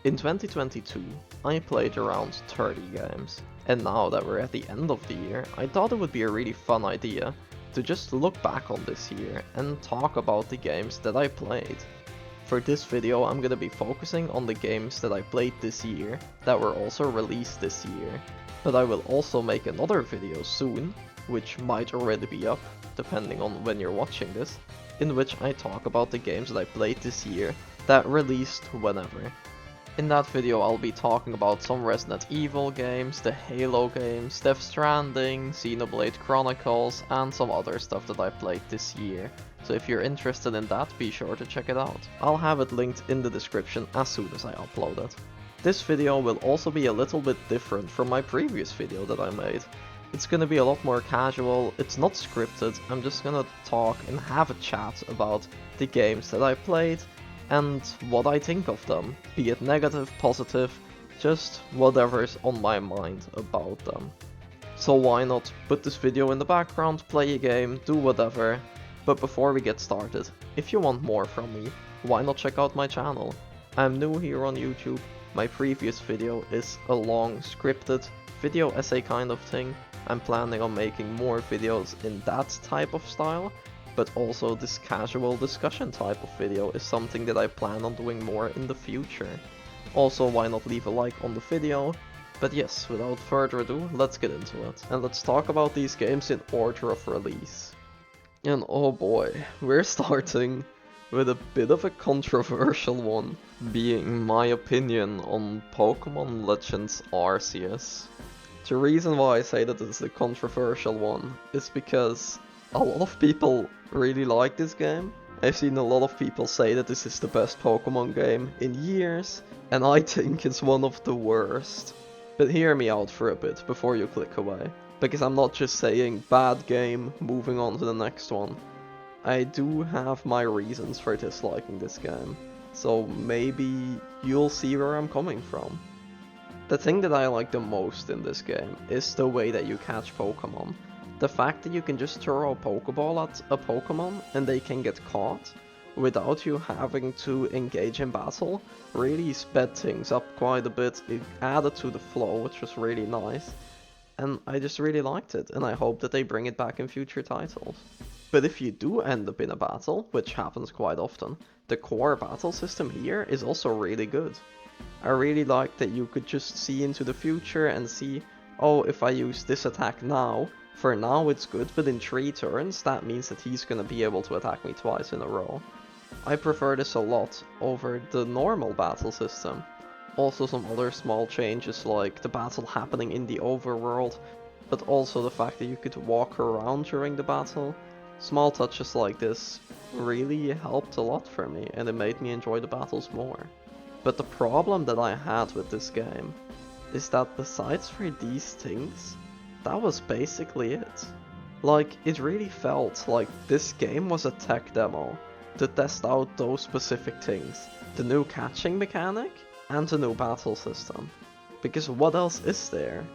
In 2022, I played around 30 games, and now that we're at the end of the year, I thought it would be a really fun idea to just look back on this year and talk about the games that I played. For this video, I'm gonna be focusing on the games that I played this year that were also released this year, but I will also make another video soon, which might already be up, depending on when you're watching this, in which I talk about the games that I played this year that released whenever. In that video I'll be talking about some Resident Evil games, the Halo games, Death Stranding, Xenoblade Chronicles, and some other stuff that I played this year. So if you're interested in that, be sure to check it out. I'll have it linked in the description as soon as I upload it. This video will also be a little bit different from my previous video that I made. It's gonna be a lot more casual, it's not scripted, I'm just gonna talk and have a chat about the games that I played and what I think of them, be it negative, positive, just whatever's on my mind about them. So why not put this video in the background, play a game, do whatever. But before we get started, if you want more from me, why not check out my channel? I'm new here on YouTube, my previous video is a long scripted video essay kind of thing. I'm planning on making more videos in that type of style, but also this casual discussion type of video is something that I plan on doing more in the future. Also, why not leave a like on the video? But yes, without further ado, let's get into it. And let's talk about these games in order of release. And oh boy, we're starting with a bit of a controversial one, being my opinion on Pokémon Legends Arceus. The reason why I say that it's a controversial one is because a lot of people really like this game. I've seen a lot of people say that this is the best Pokemon game in years, and I think it's one of the worst. But hear me out for a bit before you click away, because I'm not just saying bad game, moving on to the next one. I do have my reasons for disliking this game, so maybe you'll see where I'm coming from. The thing that I like the most in this game is the way that you catch Pokemon. The fact that you can just throw a Pokeball at a Pokemon and they can get caught without you having to engage in battle really sped things up quite a bit. It added to the flow, which was really nice, and I just really liked it, and I hope that they bring it back in future titles. But if you do end up in a battle, which happens quite often, the core battle system here is also really good. I really like that you could just see into the future and see, oh, if I use this attack now, for now it's good, but in 3 turns that means that he's gonna be able to attack me twice in a row. I prefer this a lot over the normal battle system. Also some other small changes like the battle happening in the overworld, but also the fact that you could walk around during the battle. Small touches like this really helped a lot for me, and it made me enjoy the battles more. But the problem that I had with this game is that besides for these things, that was basically it. Like, it really felt like this game was a tech demo to test out those specific things. The new catching mechanic and the new battle system. Because what else is there?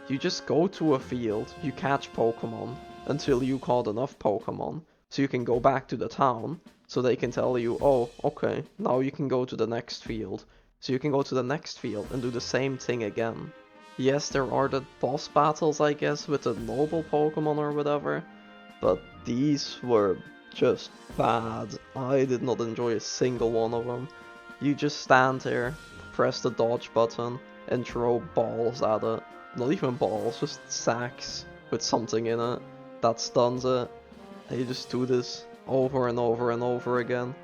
You just go to a field, you catch Pokemon until you caught enough Pokemon, so you can go back to the town, so they can tell you, oh, okay, now you can go to the next field. So you can go to the next field and do the same thing again. Yes, there are the boss battles, I guess, with the noble Pokemon or whatever, but these were just bad. I did not enjoy a single one of them. You just stand there, press the dodge button, and throw balls at it. Not even balls, just sacks with something in it that stuns it. And you just do this over and over and over again.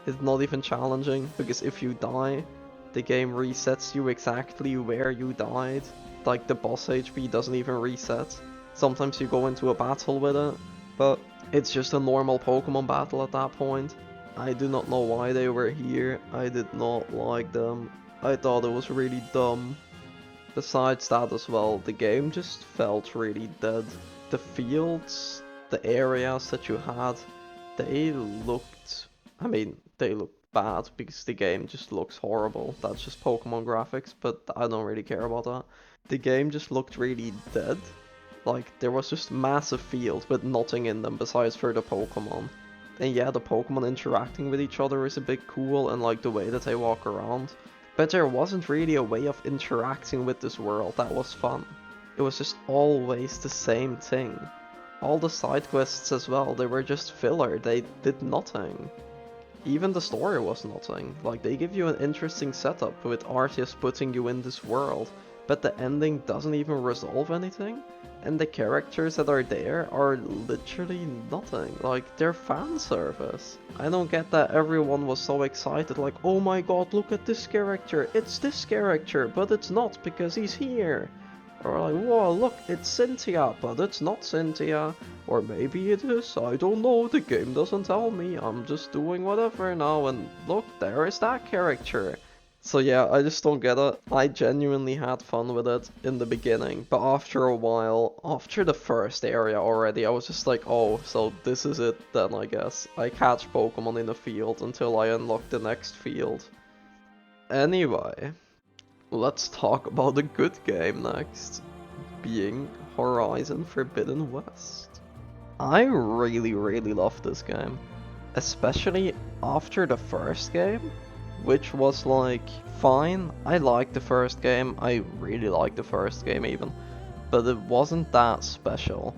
It's not even challenging, because if you die, the game resets you exactly where you died. Like, the boss HP doesn't even reset. Sometimes you go into a battle with it, but it's just a normal Pokemon battle at that point. I do not know why they were here. I did not like them. I thought it was really dumb. Besides that as well, the game just felt really dead. The fields, the areas that you had, they looked bad because the game just looks horrible. That's just Pokemon graphics, but I don't really care about that. The game just looked really dead. Like, there was just massive fields with nothing in them besides for the Pokemon. And yeah, the Pokemon interacting with each other is a bit cool, and like the way that they walk around. But there wasn't really a way of interacting with this world that was fun. It was just always the same thing. All the side quests as well, they were just filler, they did nothing. Even the story was nothing. Like, they give you an interesting setup with Arceus putting you in this world, but the ending doesn't even resolve anything. And the characters that are there are literally nothing. Like, they're fan service. I don't get that everyone was so excited, like, oh my god, look at this character, it's this character, but it's not because he's here. Or like, whoa, look, it's Cynthia, but it's not Cynthia. Or maybe it is, I don't know, the game doesn't tell me, I'm just doing whatever now, and look, there is that character. So yeah, I just don't get it. I genuinely had fun with it in the beginning, but after a while, after the first area already, I was just like, oh, so this is it then, I guess. I catch Pokemon in the field until I unlock the next field. Anyway, let's talk about a good game next, being Horizon Forbidden West. I really love this game, especially after the first game, which was like, fine, I liked the first game, I really liked the first game even, but it wasn't that special.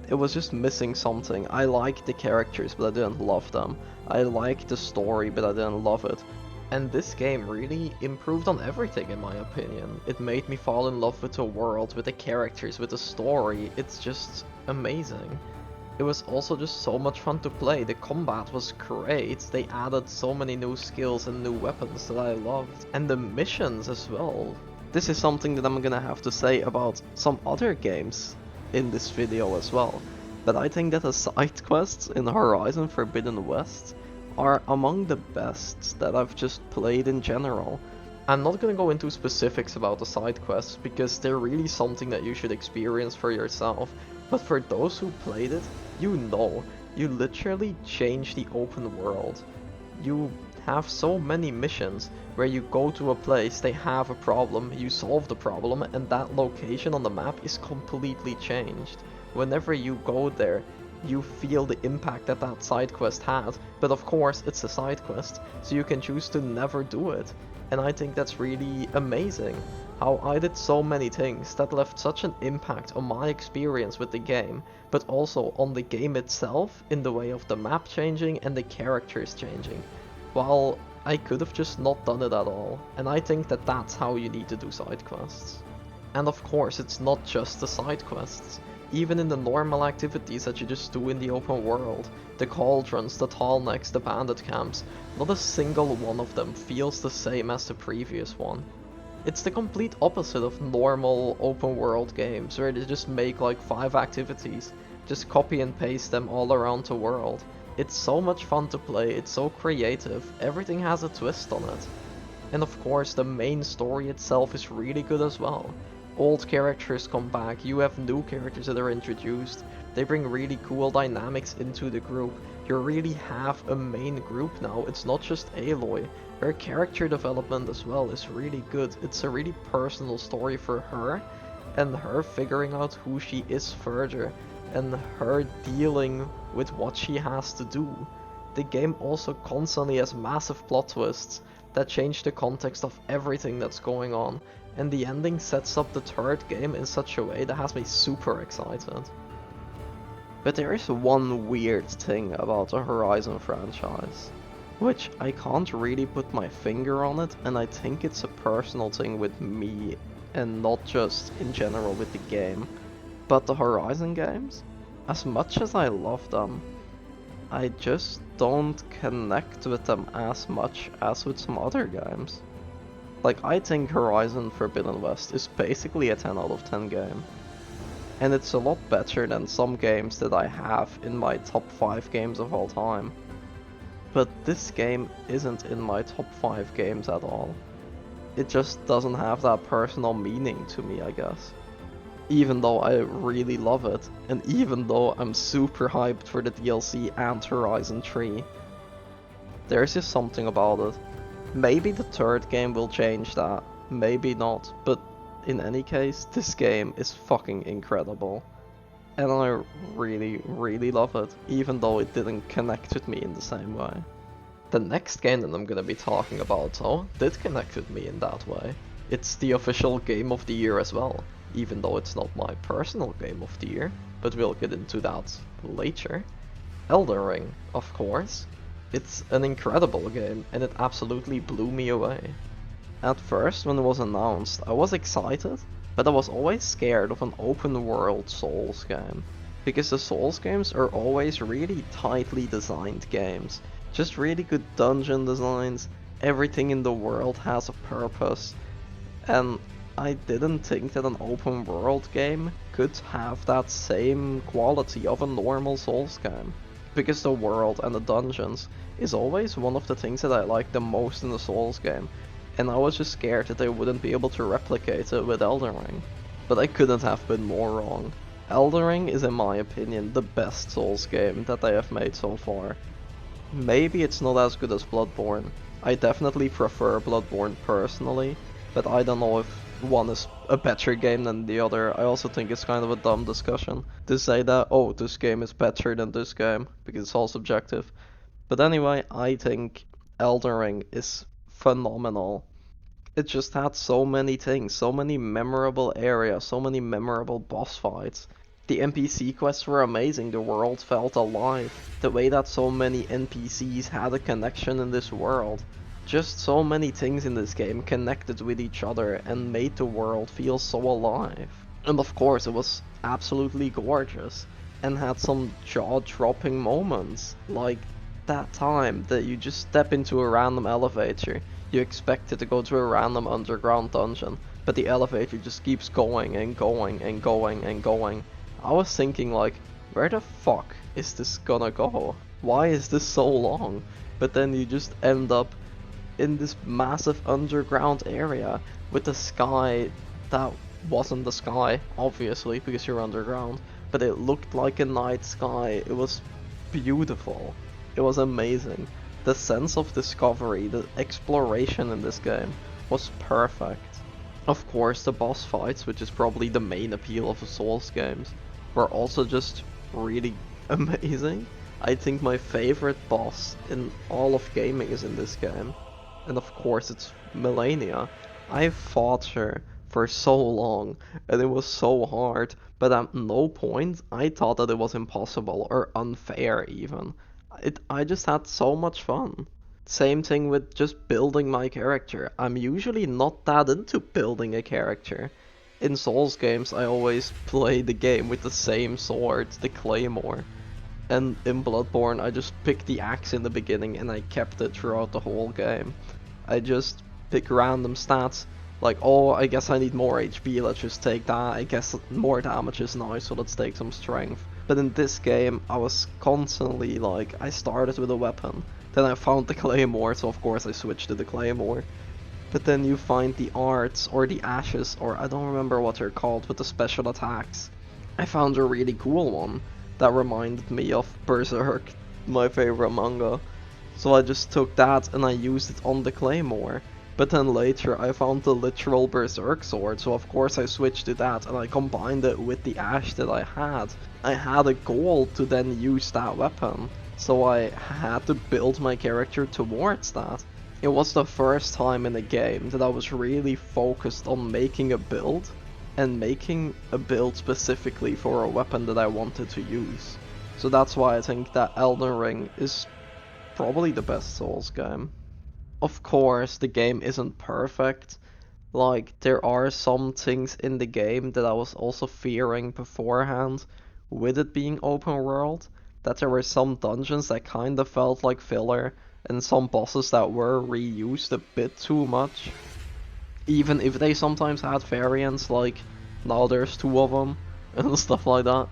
It was just missing something. I liked the characters, but I didn't love them. I liked the story, but I didn't love it. And this game really improved on everything in my opinion. It made me fall in love with the world, with the characters, with the story. It's just amazing. It was also just so much fun to play. The combat was great. They added so many new skills and new weapons that I loved. And the missions as well. This is something that I'm gonna have to say about some other games in this video as well. But I think that the side quests in Horizon Forbidden West are among the best that I've just played in general. I'm not gonna go into specifics about the side quests because they're really something that you should experience for yourself. But for those who played it, you know, you literally change the open world. You have so many missions where you go to a place, they have a problem, you solve the problem, and that location on the map is completely changed. Whenever you go there, you feel the impact that that side quest had, but of course it's a side quest, so you can choose to never do it. And I think that's really amazing, how I did so many things that left such an impact on my experience with the game, but also on the game itself in the way of the map changing and the characters changing, while I could have just not done it at all. And I think that that's how you need to do side quests. And of course it's not just the side quests. Even in the normal activities that you just do in the open world, the cauldrons, the tallnecks, the bandit camps, not a single one of them feels the same as the previous one. It's the complete opposite of normal open world games where they just make like 5 activities, just copy and paste them all around the world. It's so much fun to play, it's so creative, everything has a twist on it. And of course the main story itself is really good as well. Old characters come back, you have new characters that are introduced, they bring really cool dynamics into the group. You really have a main group now, it's not just Aloy. Her character development as well is really good. It's a really personal story for her, and her figuring out who she is further, and her dealing with what she has to do. The game also constantly has massive plot twists that change the context of everything that's going on. And the ending sets up the third game in such a way that has me super excited. But there is one weird thing about the Horizon franchise, which I can't really put my finger on it, and I think it's a personal thing with me and not just in general with the game. But the Horizon games, as much as I love them, I just don't connect with them as much as with some other games. Like, I think Horizon Forbidden West is basically a 10 out of 10 game. And it's a lot better than some games that I have in my top 5 games of all time. But this game isn't in my top 5 games at all. It just doesn't have that personal meaning to me, I guess. Even though I really love it, and even though I'm super hyped for the DLC and Horizon 3. There's just something about it. Maybe the third game will change that, maybe not, but in any case, this game is fucking incredible. And I really love it, even though it didn't connect with me in the same way. The next game that I'm gonna be talking about though did connect with me in that way. It's the official game of the year as well, even though it's not my personal game of the year, but we'll get into that later. Elden Ring, of course. It's an incredible game and it absolutely blew me away. At first, when it was announced, I was excited, but I was always scared of an open world Souls game. Because the Souls games are always really tightly designed games. Just really good dungeon designs, everything in the world has a purpose. And I didn't think that an open world game could have that same quality of a normal Souls game. Because the world and the dungeons is always one of the things that I like the most in the Souls game. And I was just scared that they wouldn't be able to replicate it with Elden Ring. But I couldn't have been more wrong. Elden Ring is in my opinion the best Souls game that they have made so far. Maybe it's not as good as Bloodborne. I definitely prefer Bloodborne personally, but I don't know if one is a better game than the other. I also think it's kind of a dumb discussion to say that, oh, this game is better than this game, because it's all subjective. But anyway, I think Elden Ring is phenomenal. It just had so many things, so many memorable areas, so many memorable boss fights. The NPC quests were amazing, the world felt alive, the way that so many NPCs had a connection in this world. Just so many things in this game connected with each other and made the world feel so alive. And of course it was absolutely gorgeous and had some jaw-dropping moments, like that time that you just step into a random elevator. You expect it to go to a random underground dungeon, but the elevator just keeps going and going and going and going. I was thinking like, where the fuck is this gonna go? Why is this so long? But then you just end up in this massive underground area with the sky that wasn't the sky, obviously, because you're underground, but it looked like a night sky. It was beautiful. It was amazing. The sense of discovery, the exploration in this game was perfect. Of course, the boss fights, which is probably the main appeal of the Souls games, were also just really amazing. I think my favorite boss in all of gaming is in this game. And of course it's Melania. I fought her for so long and it was so hard, but at no point I thought that it was impossible or unfair even. I just had so much fun. Same thing with just building my character. I'm usually not that into building a character. In Souls games I always play the game with the same sword, the claymore. And in Bloodborne I just picked the axe in the beginning and I kept it throughout the whole game. I just pick random stats, like, oh, I guess I need more HP, let's just take that, I guess more damage is nice, so let's take some strength. But in this game I was constantly like, I started with a weapon, then I found the claymore, so of course I switched to the claymore. But then you find the arts, or the ashes, or I don't remember what they're called, with the special attacks. I found a really cool one that reminded me of Berserk, my favorite manga. So I just took that and I used it on the claymore. But then later I found the literal Berserk sword, so of course I switched to that and I combined it with the ash that I had. I had a goal to then use that weapon, so I had to build my character towards that. It was the first time in the game that I was really focused on making a build, and making a build specifically for a weapon that I wanted to use. So that's why I think that Elden Ring is probably the best Souls game. Of course, the game isn't perfect. Like, there are some things in the game that I was also fearing beforehand, with it being open world, that there were some dungeons that kinda felt like filler, and some bosses that were reused a bit too much. Even if they sometimes had variants, like, now there's two of them, and stuff like that.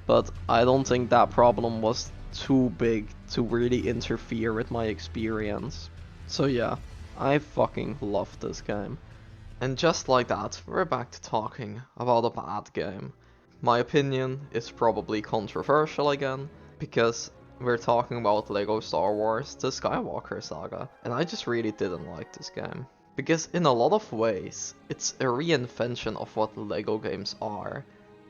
But I don't think that problem was too big to really interfere with my experience. So yeah, I fucking love this game. And just like that, we're back to talking about a bad game. My opinion is probably controversial again, because we're talking about LEGO Star Wars The Skywalker Saga, and I just really didn't like this game. Because in a lot of ways, it's a reinvention of what LEGO games are,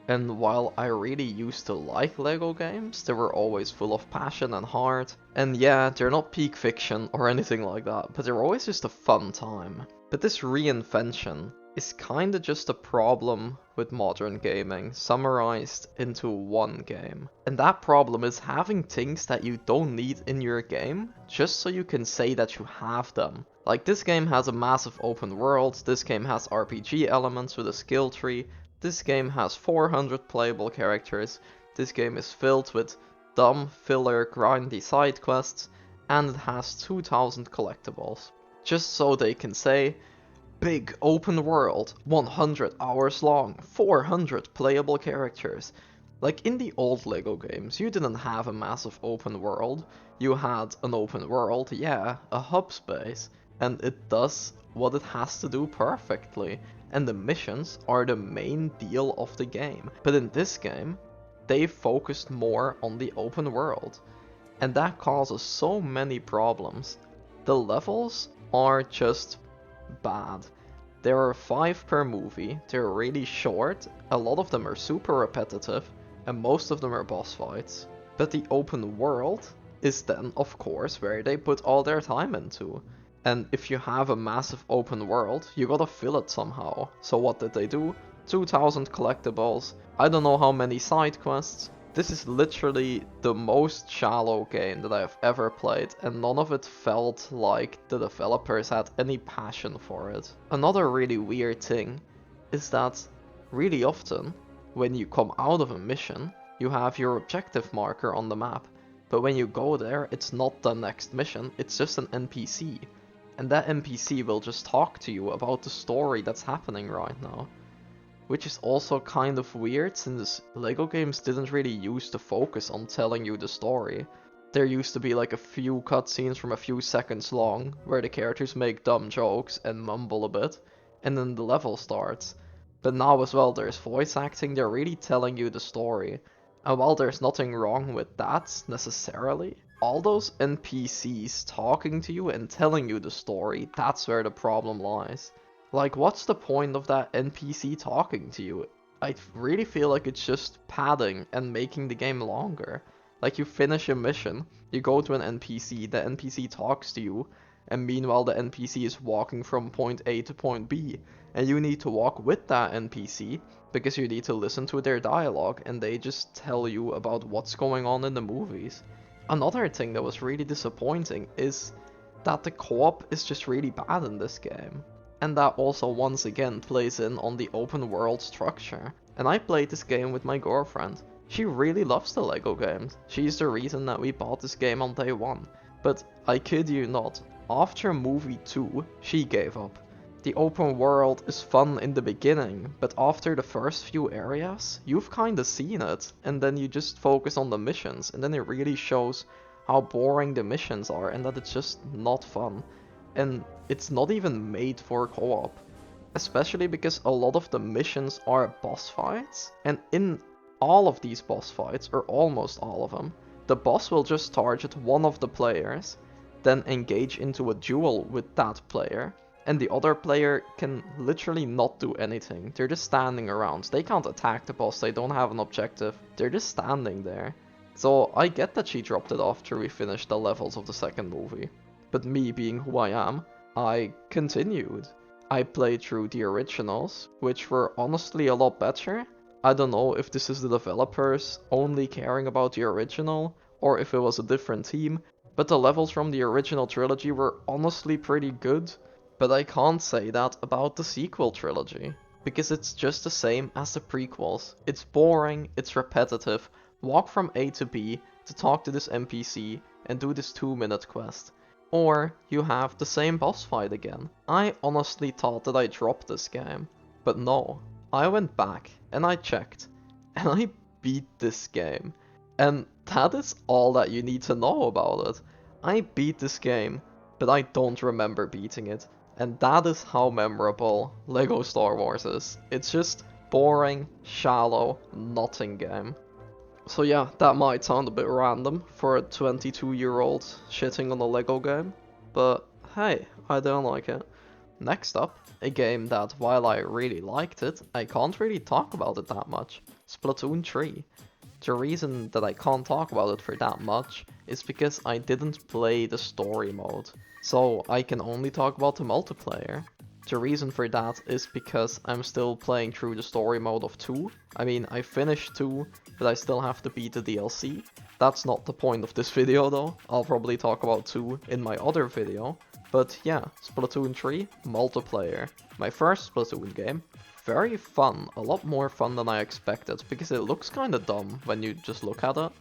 And while I really used to like LEGO games, they were always full of passion and heart. And yeah, they're not peak fiction or anything like that, but they're always just a fun time. But this reinvention is kinda just a problem with modern gaming, summarized into one game. And that problem is having things that you don't need in your game, just so you can say that you have them. Like, this game has a massive open world, this game has RPG elements with a skill tree, this game has 400 playable characters, this game is filled with dumb, filler, grindy side quests, and it has 2000 collectibles. Just so they can say, big open world, 100 hours long, 400 playable characters. Like, in the old LEGO games, you didn't have a massive open world. You had an open world, yeah, a hub space, and it does what it has to do perfectly. And the missions are the main deal of the game. But in this game, they focused more on the open world. And that causes so many problems. The levels are just bad. There are 5 per movie, they're really short, a lot of them are super repetitive, and most of them are boss fights. But the open world is then, of course, where they put all their time into. And if you have a massive open world, you gotta fill it somehow. So what did they do? 2000 collectibles, I don't know how many side quests. This is literally the most shallow game that I have ever played, and none of it felt like the developers had any passion for it. Another really weird thing is that really often, when you come out of a mission, you have your objective marker on the map. But when you go there, it's not the next mission, it's just an NPC. And that NPC will just talk to you about the story that's happening right now. Which is also kind of weird, since LEGO games didn't really used to focus on telling you the story. There used to be like a few cutscenes from a few seconds long, where the characters make dumb jokes and mumble a bit, and then the level starts. But now as well, there's voice acting, they're really telling you the story. And while there's nothing wrong with that, necessarily, all those NPCs talking to you and telling you the story, that's where the problem lies. Like, what's the point of that NPC talking to you? I really feel like it's just padding and making the game longer. Like, you finish a mission, you go to an NPC, the NPC talks to you, and meanwhile the NPC is walking from point A to point B, and you need to walk with that NPC, because you need to listen to their dialogue, and they just tell you about what's going on in the movies. Another thing that was really disappointing is that the co-op is just really bad in this game. And that also once again plays in on the open world structure. And I played this game with my girlfriend. She really loves the LEGO games. She's the reason that we bought this game on day 1. But I kid you not, after movie 2, she gave up. The open world is fun in the beginning, but after the first few areas, you've kinda seen it, and then you just focus on the missions, and then it really shows how boring the missions are, and that it's just not fun. And it's not even made for co-op. Especially because a lot of the missions are boss fights, and in all of these boss fights, or almost all of them, the boss will just target one of the players, then engage into a duel with that player, and the other player can literally not do anything. They're just standing around. They can't attack the boss, they don't have an objective, they're just standing there. So I get that she dropped it after we finished the levels of the second movie. But me being who I am, I continued. I played through the originals, which were honestly a lot better. I don't know if this is the developers only caring about the original, or if it was a different team, but the levels from the original trilogy were honestly pretty good. But I can't say that about the sequel trilogy, because it's just the same as the prequels. It's boring, it's repetitive, walk from A to B to talk to this NPC and do this 2-minute quest. Or you have the same boss fight again. I honestly thought that I dropped this game, but no. I went back and I checked, and I beat this game. And that is all that you need to know about it. I beat this game, but I don't remember beating it. And that is how memorable LEGO Star Wars is. It's just boring, shallow, nothing game. So yeah, that might sound a bit random for a 22-year-old shitting on a LEGO game, but hey, I don't like it. Next up, a game that, while I really liked it, I can't really talk about it that much. Splatoon 3. The reason that I can't talk about it for that much is because I didn't play the story mode, so I can only talk about the multiplayer. The reason for that is because I'm still playing through the story mode of 2. I mean, I finished 2, but I still have to beat the DLC. That's not the point of this video though, I'll probably talk about 2 in my other video. But yeah, Splatoon 3, multiplayer. My first Splatoon game. Very fun, a lot more fun than I expected, because it looks kinda dumb when you just look at it,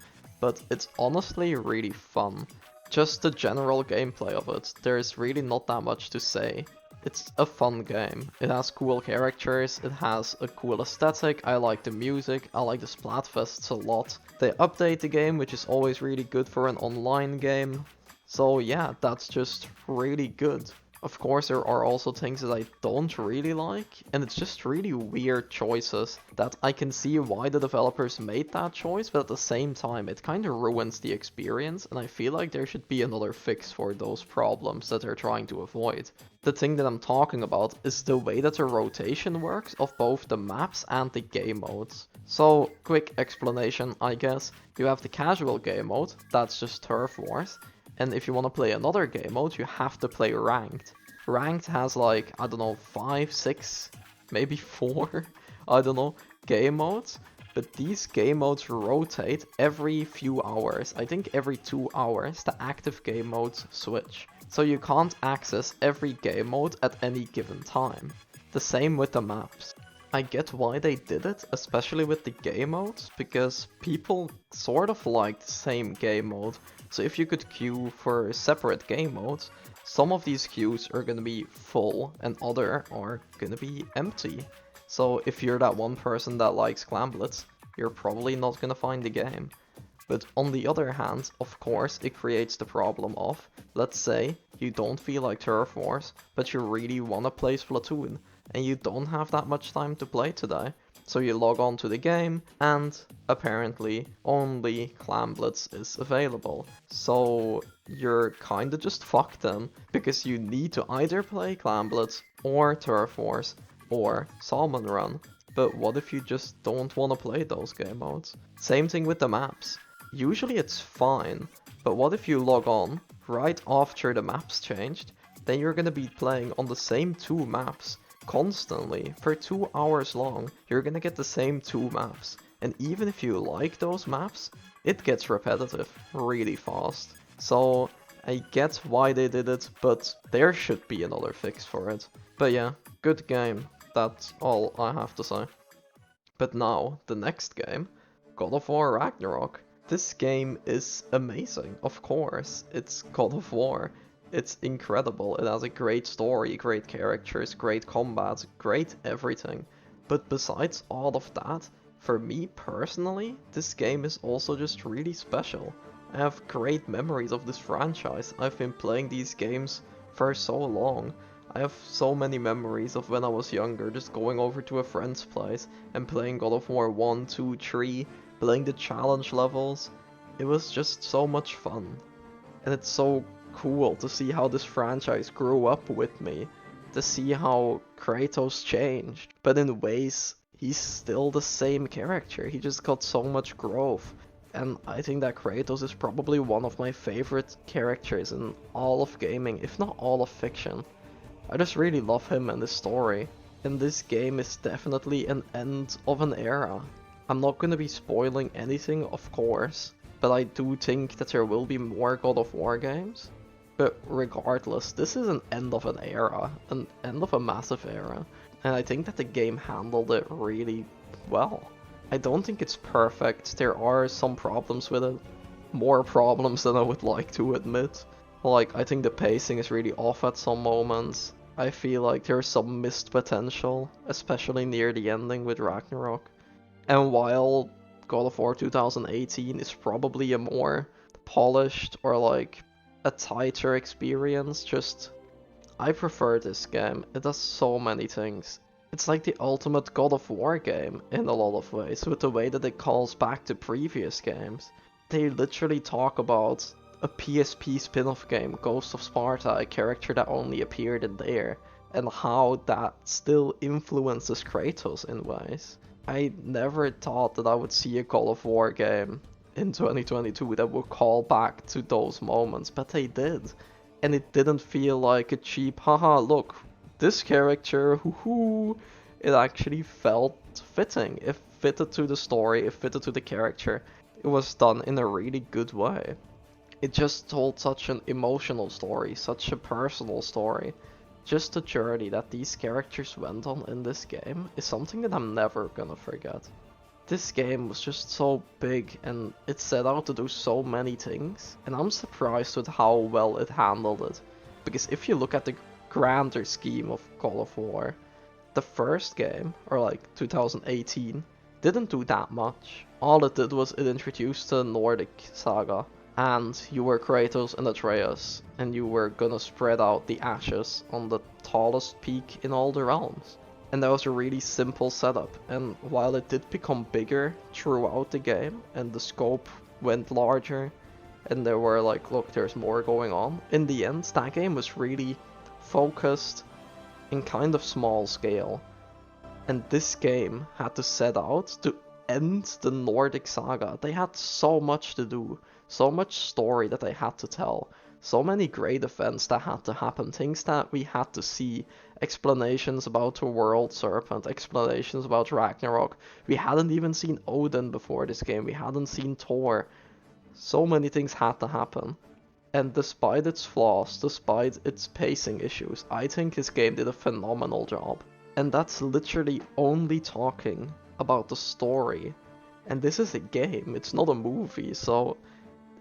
but it's honestly really fun. Just the general gameplay of it, there's really not that much to say. It's a fun game. It has cool characters, it has a cool aesthetic, I like the music, I like the Splatfests a lot. They update the game, which is always really good for an online game. So yeah, that's just really good. Of course, there are also things that I don't really like, and it's just really weird choices that I can see why the developers made that choice, but at the same time, it kind of ruins the experience, and I feel like there should be another fix for those problems that they're trying to avoid. The thing that I'm talking about is the way that the rotation works of both the maps and the game modes. So, quick explanation, I guess. You have the casual game mode, that's just Turf Wars. And if you want to play another game mode, you have to play Ranked. Ranked has like, I don't know, 5, 6, maybe 4, I don't know, game modes. But these game modes rotate every few hours. I think every 2 hours the active game modes switch. So you can't access every game mode at any given time. The same with the maps. I get why they did it, especially with the game modes, because people sort of like the same game mode. So if you could queue for separate game modes, some of these queues are gonna be full and other are gonna be empty. So if you're that one person that likes Clan Blitz, you're probably not gonna find the game. But on the other hand, of course, it creates the problem of, let's say, you don't feel like Turf Wars, but you really wanna play Splatoon, and you don't have that much time to play today. So you log on to the game, and apparently only Clan Blitz is available. So you're kinda just fucked then, because you need to either play Clan Blitz, or Turf Wars, or Salmon Run. But what if you just don't wanna play those game modes? Same thing with the maps. Usually it's fine, but what if you log on right after the maps changed, then you're gonna be playing on the same 2 maps constantly for 2 hours long. You're gonna get the same 2 maps, and even if you like those maps, it gets repetitive really fast. So I get why they did it, but there should be another fix for it. But yeah, good game, that's all I have to say. But now, the next game, God of War Ragnarok. This game is amazing, of course. It's God of War. It's incredible. It has a great story, great characters, great combat, great everything. But besides all of that, for me personally, this game is also just really special. I have great memories of this franchise. I've been playing these games for so long. I have so many memories of when I was younger, just going over to a friend's place and playing God of War 1, 2, 3, playing the challenge levels. It was just so much fun. And it's so cool to see how this franchise grew up with me, to see how Kratos changed, but in ways he's still the same character, he just got so much growth. And I think that Kratos is probably one of my favorite characters in all of gaming, if not all of fiction. I just really love him and his story, and this game is definitely an end of an era. I'm not gonna be spoiling anything, of course, but I do think that there will be more God of War games. But regardless, this is an end of an era, an end of a massive era, and I think that the game handled it really well. I don't think it's perfect, there are some problems with it, more problems than I would like to admit. Like, I think the pacing is really off at some moments. I feel like there's some missed potential, especially near the ending with Ragnarok. And while God of War 2018 is probably a more polished or like a tighter experience, I prefer this game. It does so many things. It's like the ultimate God of War game in a lot of ways, with the way that it calls back to previous games. They literally talk about a PSP spin-off game, Ghost of Sparta, a character that only appeared in there. and how that still influences Kratos in ways. I never thought that I would see a God of War game in 2022 that would call back to those moments, but they did. And it didn't feel like a cheap, haha, look, this character, hoo-hoo. It actually felt fitting. It fitted to the story, it fitted to the character. It was done in a really good way. It just told such an emotional story, such a personal story. Just the journey that these characters went on in this game is something that I'm never gonna forget. This game was just so big and it set out to do so many things, and I'm surprised with how well it handled it. Because if you look at the grander scheme of God of War, the first game, or like 2018, didn't do that much. All it did was it introduced the Nordic saga, and you were Kratos and Atreus, and you were gonna spread out the ashes on the tallest peak in all the realms. And that was a really simple setup, and while it did become bigger throughout the game, and the scope went larger, and there were like, look, there's more going on, in the end, that game was really focused in kind of small scale. And this game had to set out to end the Nordic saga. They had so much to do, so much story that they had to tell, so many great events that had to happen, things that we had to see, explanations about the world serpent, explanations about Ragnarok. We hadn't even seen Odin before this game, we hadn't seen Thor. So many things had to happen. And despite its flaws, despite its pacing issues, I think this game did a phenomenal job. And that's literally only talking about the story. And this is a game, it's not a movie, so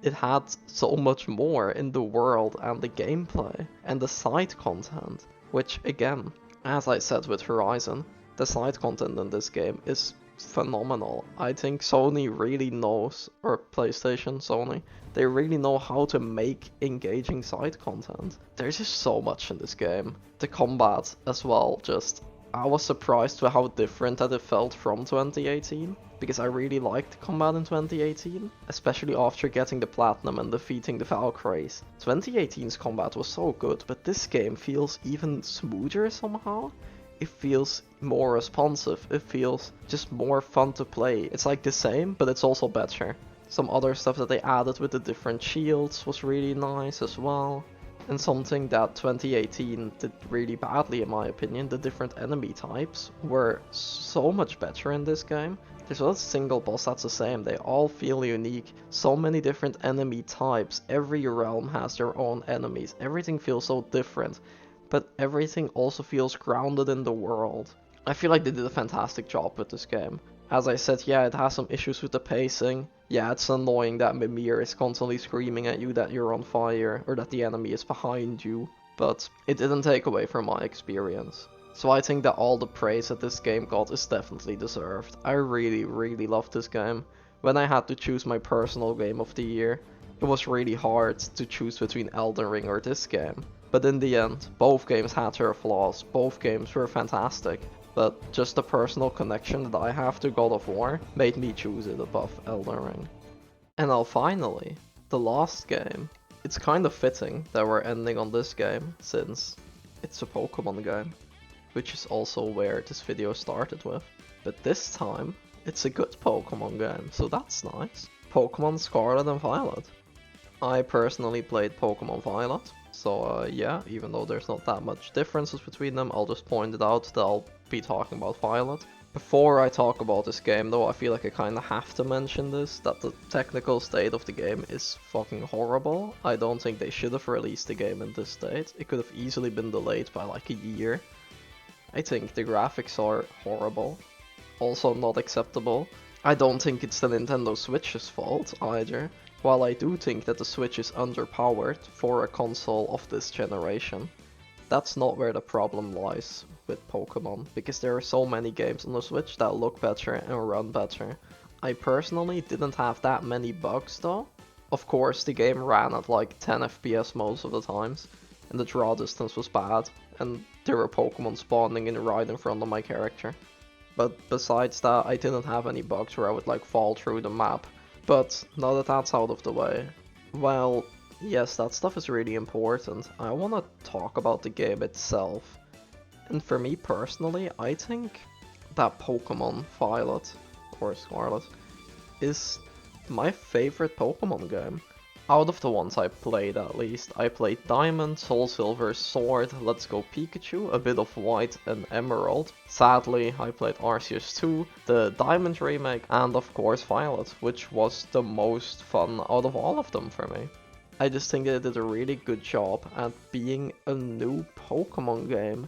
it had so much more in the world and the gameplay and the side content. Which again, as I said with Horizon, the side content in this game is phenomenal. I think Sony really knows, or PlayStation, Sony, they really know how to make engaging side content. There's just so much in this game. The combat as well, just, I was surprised with how different that it felt from 2018, because I really liked the combat in 2018, especially after getting the platinum and defeating the Valkyries. 2018's combat was so good, but this game feels even smoother somehow. It feels more responsive, it feels just more fun to play. It's like the same, but it's also better. Some other stuff that they added with the different shields was really nice as well. And something that 2018 did really badly in my opinion, the different enemy types were so much better in this game. There's not a single boss that's the same, they all feel unique. So many different enemy types, every realm has their own enemies, everything feels so different. But everything also feels grounded in the world. I feel like they did a fantastic job with this game. As I said, yeah, it has some issues with the pacing. Yeah, it's annoying that Mimir is constantly screaming at you that you're on fire, or that the enemy is behind you, but it didn't take away from my experience. So I think that all the praise that this game got is definitely deserved. I really loved this game. When I had to choose my personal game of the year, it was really hard to choose between Elden Ring or this game. But in the end, both games had their flaws, both games were fantastic, but just the personal connection that I have to God of War made me choose it above Elden Ring. And now finally, the last game. It's kind of fitting that we're ending on this game, since it's a Pokemon game, which is also where this video started with. But this time, it's a good Pokemon game, so that's nice. Pokémon Scarlet and Violet. I personally played Pokémon Violet, so yeah, even though there's not that much differences between them, I'll just point it out that I'll be talking about Violet. Before I talk about this game though, I feel like I kinda have to mention this, that the technical state of the game is fucking horrible. I don't think they should have released the game in this state. It could have easily been delayed by like a year. I think the graphics are horrible. Also not acceptable. I don't think it's the Nintendo Switch's fault either. While I do think that the Switch is underpowered for a console of this generation, that's not where the problem lies with Pokemon, because there are so many games on the Switch that look better and run better. I personally didn't have that many bugs though. Of course, the game ran at like 10 FPS most of the times, and the draw distance was bad, and there were Pokemon spawning right in front of my character. But besides that, I didn't have any bugs where I would like fall through the map. But now that that's out of the way, well, yes, that stuff is really important. I want to talk about the game itself, And for me personally, I think that Pokémon Violet, or Scarlet, is my favorite Pokemon game. Out of the ones I played at least, I played Diamond, Soul Silver, Sword, Let's Go Pikachu, a bit of White and Emerald. Sadly, I played Arceus 2, the Diamond remake, and of course Violet, which was the most fun out of all of them for me. I just think they did a really good job at being a new Pokemon game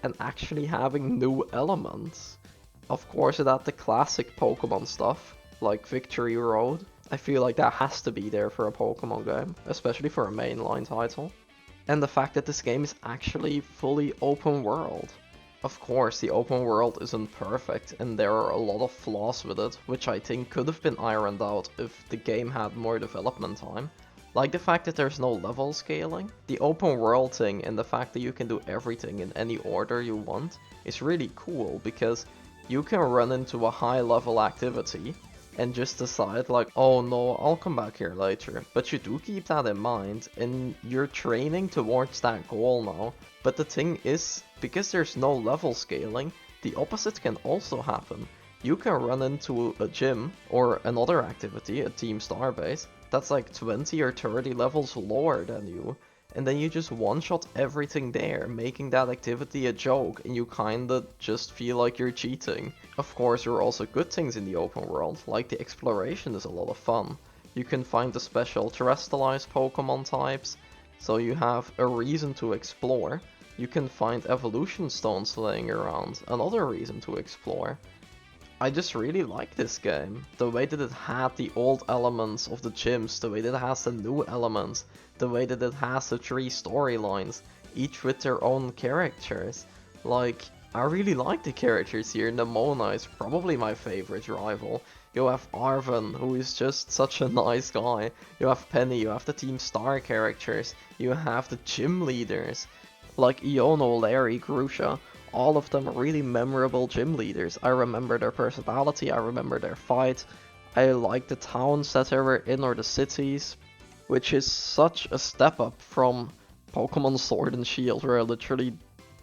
and actually having new elements. Of course it had the classic Pokemon stuff, like Victory Road. I feel like that has to be there for a Pokemon game, especially for a mainline title. And the fact that this game is actually fully open world. Of course, the open world isn't perfect, and there are a lot of flaws with it, which I think could have been ironed out if the game had more development time. Like the fact that there's no level scaling. The open world thing and the fact that you can do everything in any order you want is really cool, because you can run into a high level activity and just decide like, oh no, I'll come back here later. But you do keep that in mind, and you're training towards that goal now. But the thing is, because there's no level scaling, the opposite can also happen. You can run into a gym, or another activity, a Team Starbase, that's like 20 or 30 levels lower than you. And then you just one-shot everything there, making that activity a joke, and you kinda just feel like you're cheating. Of course, there are also good things in the open world, like the exploration is a lot of fun. You can find the special terrestrialized Pokemon types, so you have a reason to explore. You can find evolution stones laying around, another reason to explore. I just really like this game. The way that it had the old elements of the gyms, the way that it has the new elements, the way that it has the 3 storylines, each with their own characters. Like, I really like the characters here. Nemona is probably my favorite rival. You have Arven, who is just such a nice guy. You have Penny, you have the Team Star characters, you have the gym leaders, like Iono, Larry, Grusha. All of them really memorable gym leaders. I remember their personality, I remember their fight. I like the towns that they were in, or the cities, which is such a step up from Pokemon Sword and Shield, where I literally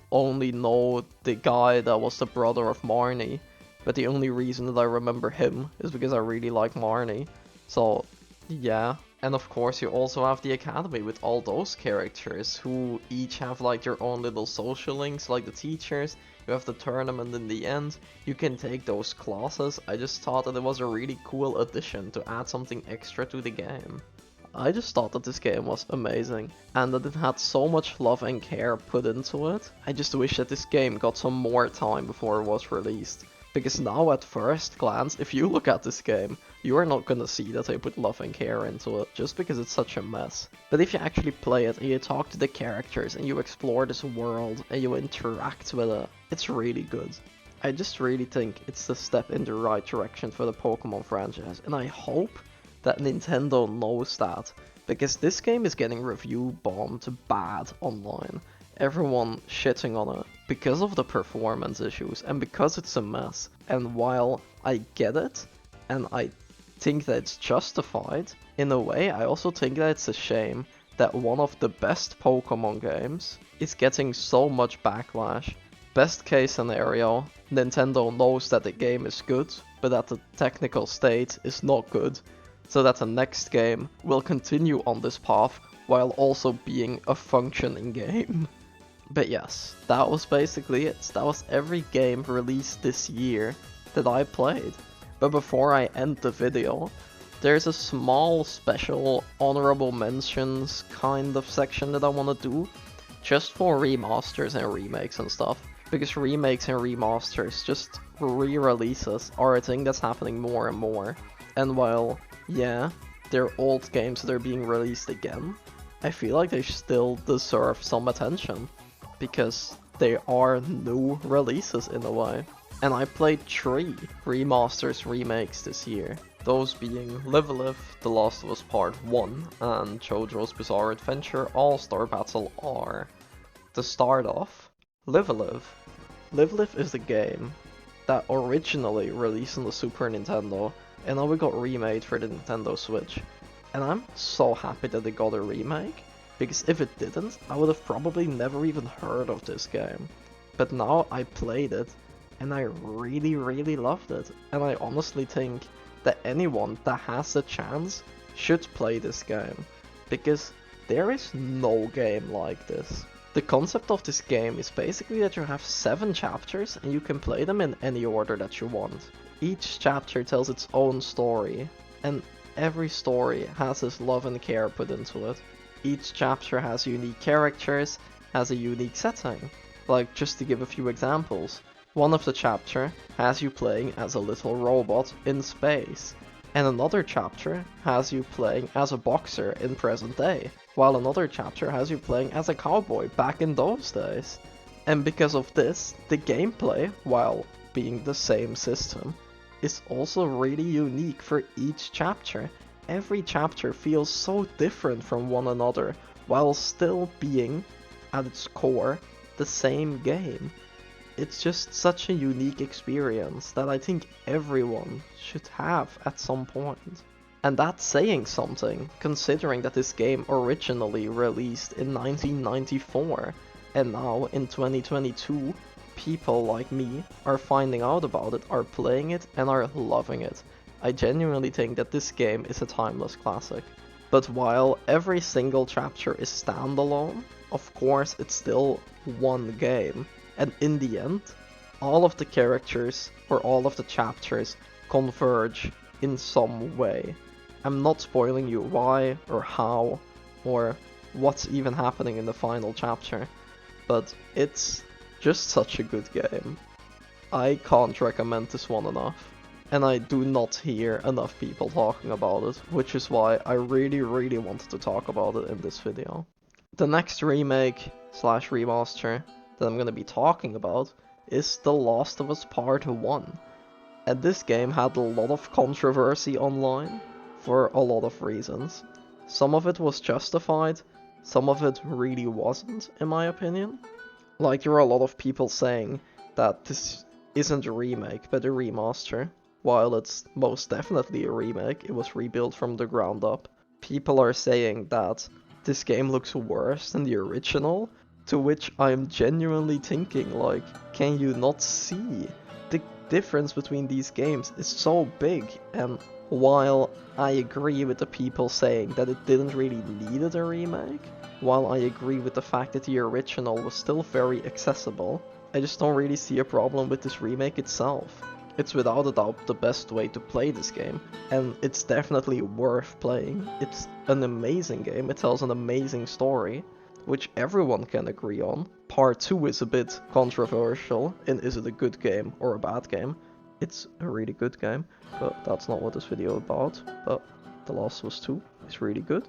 only know the guy that was the brother of Marnie. But the only reason that I remember him is because I really like Marnie. So, yeah. And of course you also have the academy with all those characters who each have like their own little social links, like the teachers. You have the tournament in the end. You can take those classes. I just thought that it was a really cool addition to add something extra to the game. I just thought that this game was amazing, and that it had so much love and care put into it. I just wish that this game got some more time before it was released. Because now at first glance, if you look at this game, you are not gonna see that they put love and care into it, just because it's such a mess. But if you actually play it, and you talk to the characters, and you explore this world, and you interact with it, it's really good. I just really think it's the step in the right direction for the Pokemon franchise, and I hope that Nintendo knows that, because this game is getting review bombed bad online. Everyone shitting on it because of the performance issues and because it's a mess. And while I get it, and I think that it's justified, in a way I also think that it's a shame that one of the best Pokemon games is getting so much backlash. Best case scenario, Nintendo knows that the game is good, but that the technical state is not good, so that the next game will continue on this path while also being a functioning game. But yes, that was basically it. That was every game released this year that I played. But before I end the video, there's a small special honorable mentions kind of section that I want to do, just for remasters and remakes and stuff. Because remakes and remasters, just re-releases, are a thing that's happening more and more. And while, yeah, they're old games that are being released again, I feel like they still deserve some attention, because they are new releases in a way. And I played 3 remasters remakes this year, those being Livealive, The Last of Us Part 1, and JoJo's Bizarre Adventure All-Star Battle R. To start off, Livealive. Livealive is the game that originally released on the Super Nintendo, and now it got remade for the Nintendo Switch. And I'm so happy that it got a remake, because if it didn't, I would have probably never even heard of this game. but now I played it and I really loved it. And I honestly think that anyone that has the chance should play this game, because there is no game like this. The concept of this game is basically that you have 7 chapters and you can play them in any order that you want. Each chapter tells its own story, and every story has its love and care put into it. Each chapter has unique characters, has a unique setting. Like, just to give a few examples, one of the chapter has you playing as a little robot in space, and another chapter has you playing as a boxer in present day, while another chapter has you playing as a cowboy back in those days. And because of this, the gameplay, while being the same system, is also really unique for each chapter. Every chapter feels so different from one another, while still being, at its core, the same game. It's just such a unique experience that I think everyone should have at some point. And that's saying something, considering that this game originally released in 1994, and now in 2022, people like me are finding out about it, are playing it, and are loving it. I genuinely think that this game is a timeless classic. But while every single chapter is standalone, of course it's still one game. And in the end, all of the characters or all of the chapters converge in some way. I'm not spoiling you why or how or what's even happening in the final chapter, but it's just such a good game. I can't recommend this one enough, and I do not hear enough people talking about it, which is why I really wanted to talk about it in this video. The next remake slash remaster that I'm going to be talking about is The Last of Us Part 1. And this game had a lot of controversy online for a lot of reasons. Some of it was justified, some of it really wasn't, in my opinion. Like, there are a lot of people saying that this isn't a remake but a remaster, while it's most definitely a remake. It was rebuilt from the ground up. People are saying that this game looks worse than the original, to which I'm genuinely thinking, like, can you not see? The difference between these games is so big, and while I agree with the people saying that it didn't really need a remake, while I agree with the fact that the original was still very accessible, I just don't really see a problem with this remake itself. It's without a doubt the best way to play this game, and it's definitely worth playing. It's an amazing game, it tells an amazing story, which everyone can agree on. Part 2 is a bit controversial in is it a good game or a bad game. It's a really good game, but that's not what this video is about. But The Last of Us 2 is really good,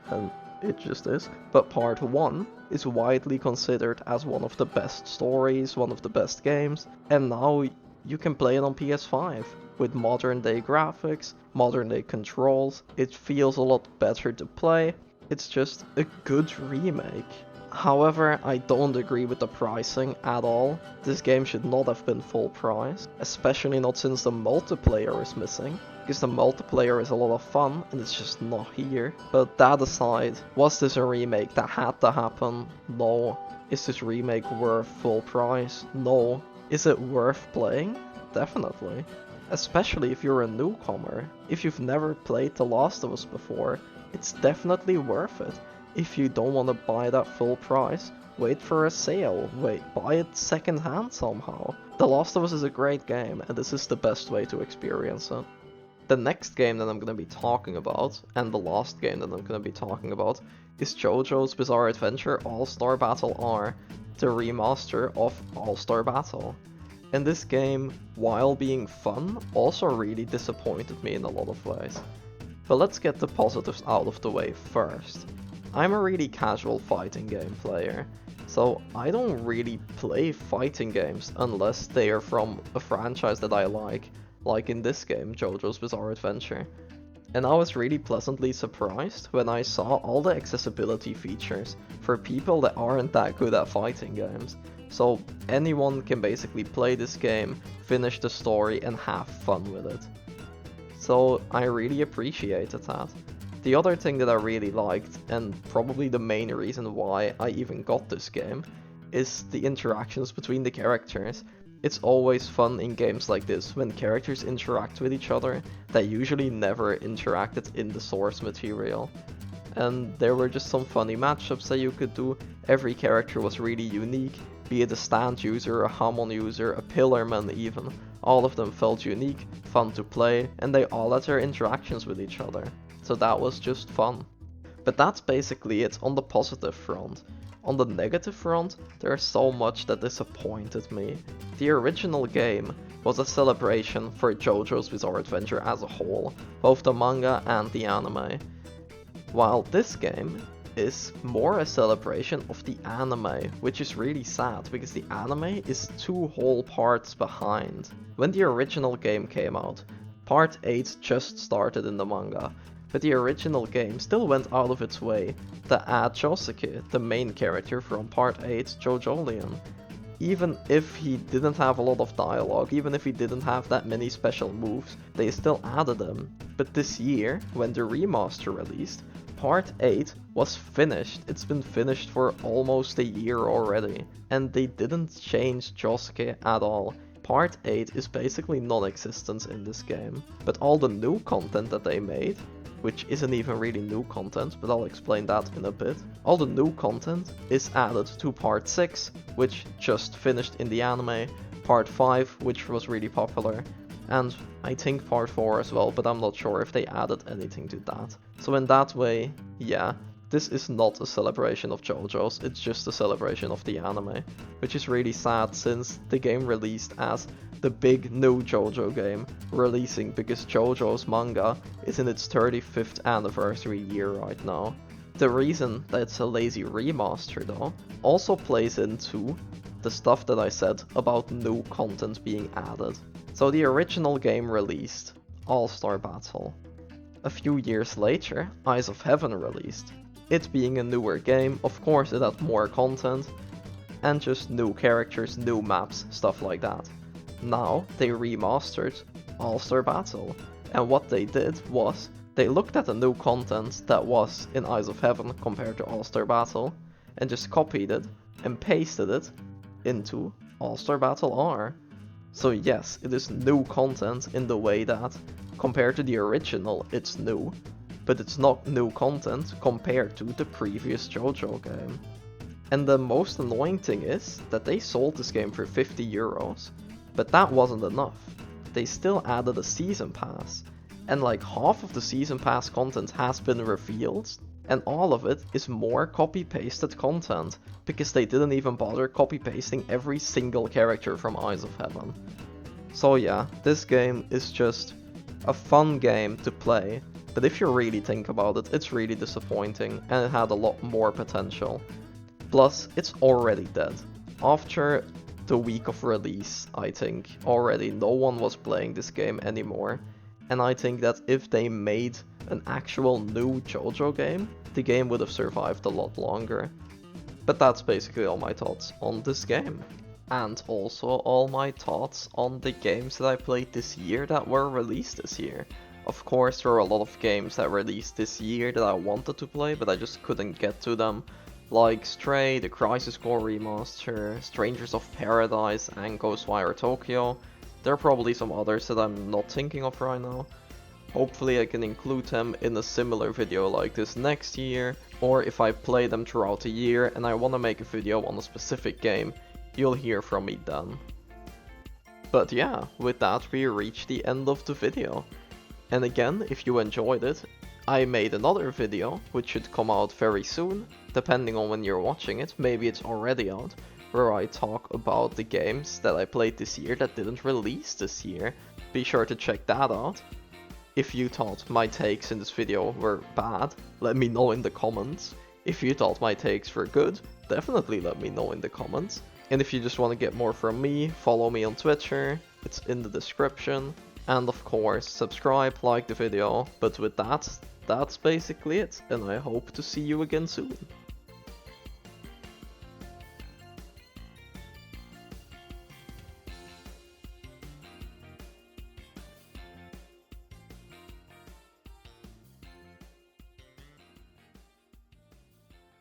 and it just is. But Part 1 is widely considered as one of the best stories, one of the best games, and now you can play it on PS5 with modern day graphics, modern day controls. It feels a lot better to play. It's just a good remake. However, I don't agree with the pricing at all. This game should not have been full price, especially not since the multiplayer is missing, because the multiplayer is a lot of fun and it's just not here. But that aside, was this a remake that had to happen? No. Is this remake worth full price? No. Is it worth playing? Definitely. Especially if you're a newcomer. If you've never played The Last of Us before, it's definitely worth it. If you don't want to buy that full price, wait for a sale, buy it second hand somehow. The Last of Us is a great game, and this is the best way to experience it. The next game that I'm going to be talking about, and the last game that I'm going to be talking about, is JoJo's Bizarre Adventure All-Star Battle R, the remaster of All-Star Battle. And this game, while being fun, also really disappointed me in a lot of ways. But let's get the positives out of the way first. I'm a really casual fighting game player, so I don't really play fighting games unless they are from a franchise that I like in this game, JoJo's Bizarre Adventure. And I was really pleasantly surprised when I saw all the accessibility features for people that aren't that good at fighting games. So anyone can basically play this game, finish the story, and have fun with it. So I really appreciated that. The other thing that I really liked, and probably the main reason why I even got this game, is the interactions between the characters. It's always fun in games like this when characters interact with each other that usually never interacted in the source material. And there were just some funny matchups that you could do. Every character was really unique, be it a stand user, a Hamon user, a pillarman even. All of them felt unique, fun to play, and they all had their interactions with each other. So that was just fun. But that's basically it on the positive front. On the negative front, there's so much that disappointed me. The original game was a celebration for JoJo's Bizarre Adventure as a whole, both the manga and the anime. While this game is more a celebration of the anime, which is really sad because the anime is 2 whole parts behind. When the original game came out, part 8 just started in the manga, but the original game still went out of its way to add Josuke, the main character from part 8, JoJolion. Even if he didn't have a lot of dialogue, even if he didn't have that many special moves, they still added them. But this year, when the remaster released, Part 8 was finished. It's been finished for almost a year already, and they didn't change Josuke at all. Part 8 is basically non-existent in this game, but all the new content that they made, which isn't even really new content, but I'll explain that in a bit. All the new content is added to Part 6, which just finished in the anime, Part 5, which was really popular, and I think Part 4 as well, but I'm not sure if they added anything to that. So in that way, yeah, this is not a celebration of JoJo's, it's just a celebration of the anime, which is really sad since the game released as the big new JoJo game, releasing because JoJo's manga is in its 35th anniversary year right now. The reason that it's a lazy remaster though also plays into the stuff that I said about new content being added. So the original game released, All-Star Battle. A few years later, Eyes of Heaven released. It being a newer game, of course it had more content, and just new characters, new maps, stuff like that. Now they remastered All-Star Battle, and what they did was, they looked at the new content that was in Eyes of Heaven compared to All-Star Battle, and just copied it and pasted it into All-Star Battle R. So yes, it is new content in the way that, compared to the original, it's new, but it's not new content compared to the previous JoJo game. And the most annoying thing is that they sold this game for €50, but that wasn't enough. They still added a season pass, and like half of the season pass content has been revealed, and all of it is more copy-pasted content, because they didn't even bother copy-pasting every single character from Eyes of Heaven. So yeah, this game is just a fun game to play, but if you really think about it, it's really disappointing, and it had a lot more potential. Plus, it's already dead. After the week of release, I think, already no one was playing this game anymore, and I think that if they made an actual new JoJo game, the game would have survived a lot longer. But that's basically all my thoughts on this game. And also all my thoughts on the games that I played this year that were released this year. Of course, there are a lot of games that released this year that I wanted to play, but I just couldn't get to them. Like Stray, the Crisis Core remaster, Strangers of Paradise, and Ghostwire Tokyo. There are probably some others that I'm not thinking of right now. Hopefully I can include them in a similar video like this next year, or if I play them throughout the year and I want to make a video on a specific game, you'll hear from me then. But yeah, with that we reach the end of the video. And again, if you enjoyed it, I made another video, which should come out very soon, depending on when you're watching it, maybe it's already out, where I talk about the games that I played this year that didn't release this year. Be sure to check that out. If you thought my takes in this video were bad, let me know in the comments. If you thought my takes were good, definitely let me know in the comments. And if you just want to get more from me, follow me on Twitter, it's in the description. And of course, subscribe, like the video. But with that, that's basically it, and I hope to see you again soon.